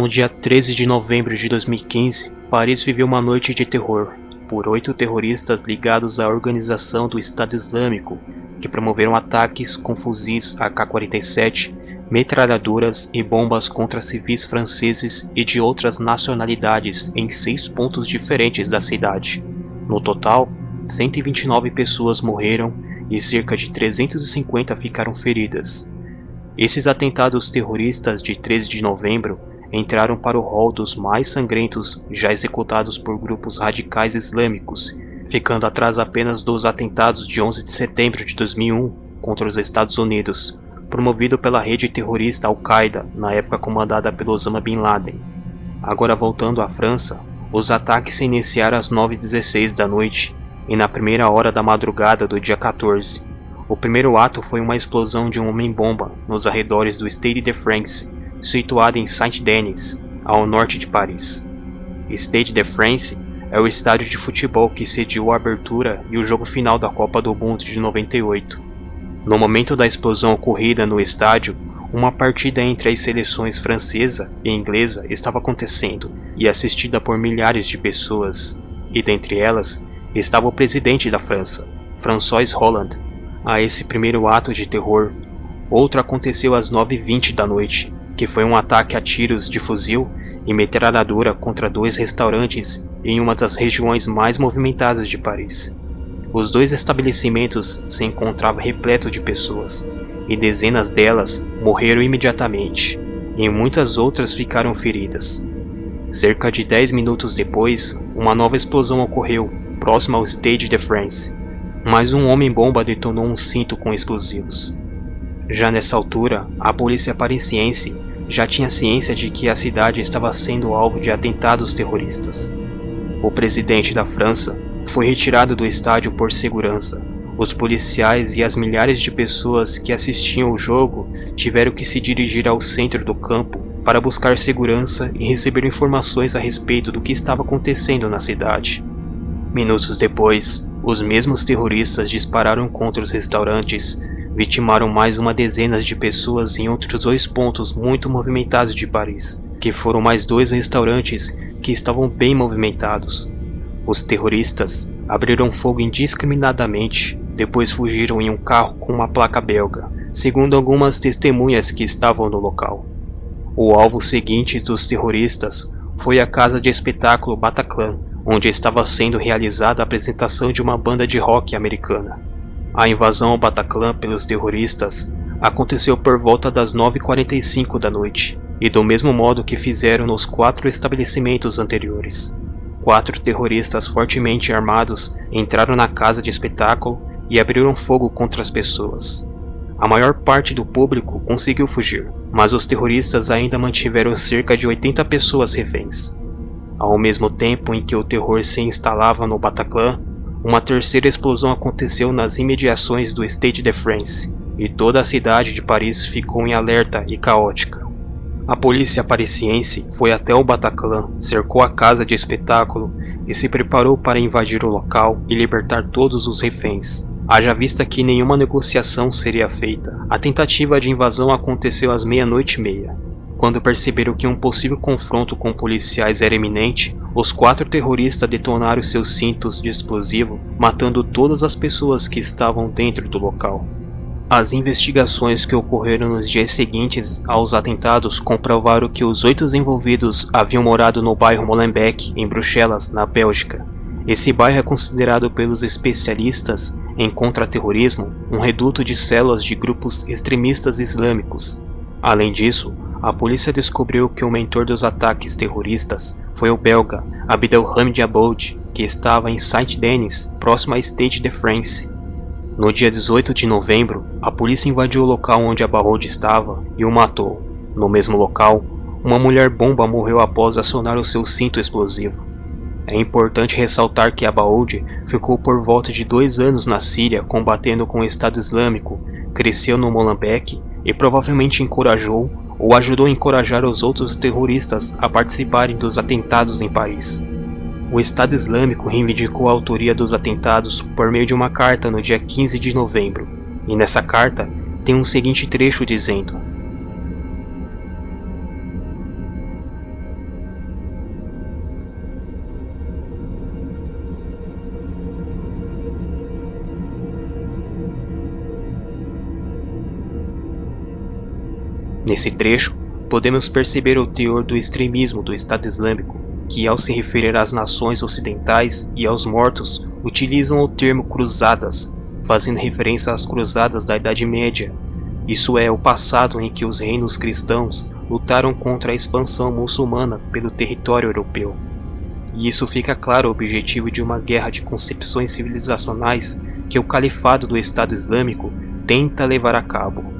No dia 13 de novembro de 2015, Paris viveu uma noite de terror por 8 terroristas ligados à organização do Estado Islâmico, que promoveram ataques com fuzis AK-47, metralhadoras e bombas contra civis franceses e de outras nacionalidades em 6 pontos diferentes da cidade. No total, 129 pessoas morreram e cerca de 350 ficaram feridas. Esses atentados terroristas de 13 de novembro entraram para o rol dos mais sangrentos já executados por grupos radicais islâmicos, ficando atrás apenas dos atentados de 11 de setembro de 2001 contra os Estados Unidos, promovido pela rede terrorista Al-Qaeda, na época comandada pelo Osama Bin Laden. Agora voltando à França, os ataques se iniciaram às 9h16 da noite e na primeira hora da madrugada do dia 14. O primeiro ato foi uma explosão de um homem-bomba nos arredores do Stade de France, situado em Saint-Denis, ao norte de Paris. Stade de France é o estádio de futebol que sediou a abertura e o jogo final da Copa do Mundo de 98. No momento da explosão ocorrida no estádio, uma partida entre as seleções francesa e inglesa estava acontecendo e assistida por milhares de pessoas, e dentre elas estava o presidente da França, François Hollande. A esse primeiro ato de terror, outro aconteceu às 9h20 da noite, que foi um ataque a tiros de fuzil e metralhadora contra 2 restaurantes em uma das regiões mais movimentadas de Paris. Os 2 estabelecimentos se encontravam repletos de pessoas, e dezenas delas morreram imediatamente, e muitas outras ficaram feridas. Cerca de 10 minutos depois, uma nova explosão ocorreu, próxima ao Stade de France, mas um homem-bomba detonou um cinto com explosivos. Já nessa altura, a polícia parisiense já tinha ciência de que a cidade estava sendo alvo de atentados terroristas. O presidente da França foi retirado do estádio por segurança. Os policiais e as milhares de pessoas que assistiam o jogo tiveram que se dirigir ao centro do campo para buscar segurança e receber informações a respeito do que estava acontecendo na cidade. Minutos depois, os mesmos terroristas dispararam contra os restaurantes, vitimaram mais uma dezena de pessoas em outros 2 pontos muito movimentados de Paris, que foram mais 2 restaurantes que estavam bem movimentados. Os terroristas abriram fogo indiscriminadamente, depois fugiram em um carro com uma placa belga, segundo algumas testemunhas que estavam no local. O alvo seguinte dos terroristas foi a casa de espetáculo Bataclan, onde estava sendo realizada a apresentação de uma banda de rock americana. A invasão ao Bataclan pelos terroristas aconteceu por volta das 9h45 da noite, e do mesmo modo que fizeram nos 4 estabelecimentos anteriores. 4 terroristas fortemente armados entraram na casa de espetáculo e abriram fogo contra as pessoas. A maior parte do público conseguiu fugir, mas os terroristas ainda mantiveram cerca de 80 pessoas reféns. Ao mesmo tempo em que o terror se instalava no Bataclan, uma terceira explosão aconteceu nas imediações do Stade de France, e toda a cidade de Paris ficou em alerta e caótica. A polícia parisiense foi até o Bataclan, cercou a casa de espetáculo e se preparou para invadir o local e libertar todos os reféns. Haja vista que nenhuma negociação seria feita. A tentativa de invasão aconteceu às 00h30. Quando perceberam que um possível confronto com policiais era iminente, os 4 terroristas detonaram seus cintos de explosivo, matando todas as pessoas que estavam dentro do local. As investigações que ocorreram nos dias seguintes aos atentados comprovaram que os 8 envolvidos haviam morado no bairro Molenbeek, em Bruxelas, na Bélgica. Esse bairro é considerado pelos especialistas em contra-terrorismo um reduto de células de grupos extremistas islâmicos. Além disso, a polícia descobriu que o mentor dos ataques terroristas foi o belga Abdelhamid Aboud, que estava em Saint-Denis, próximo à Stade de France. No dia 18 de novembro, a polícia invadiu o local onde Aboud estava e o matou. No mesmo local, uma mulher-bomba morreu após acionar o seu cinto explosivo. É importante ressaltar que Aboud ficou por volta de 2 anos na Síria combatendo com o Estado Islâmico, cresceu no Molenbeek e provavelmente encorajou ou ajudou a encorajar os outros terroristas a participarem dos atentados em Paris. O Estado Islâmico reivindicou a autoria dos atentados por meio de uma carta no dia 15 de novembro, e nessa carta tem um seguinte trecho dizendo: Nesse trecho, podemos perceber o teor do extremismo do Estado Islâmico, que ao se referir às nações ocidentais e aos mortos, utilizam o termo cruzadas, fazendo referência às cruzadas da Idade Média. Isso é o passado em que os reinos cristãos lutaram contra a expansão muçulmana pelo território europeu. E isso fica claro o objetivo de uma guerra de concepções civilizacionais que o califado do Estado Islâmico tenta levar a cabo.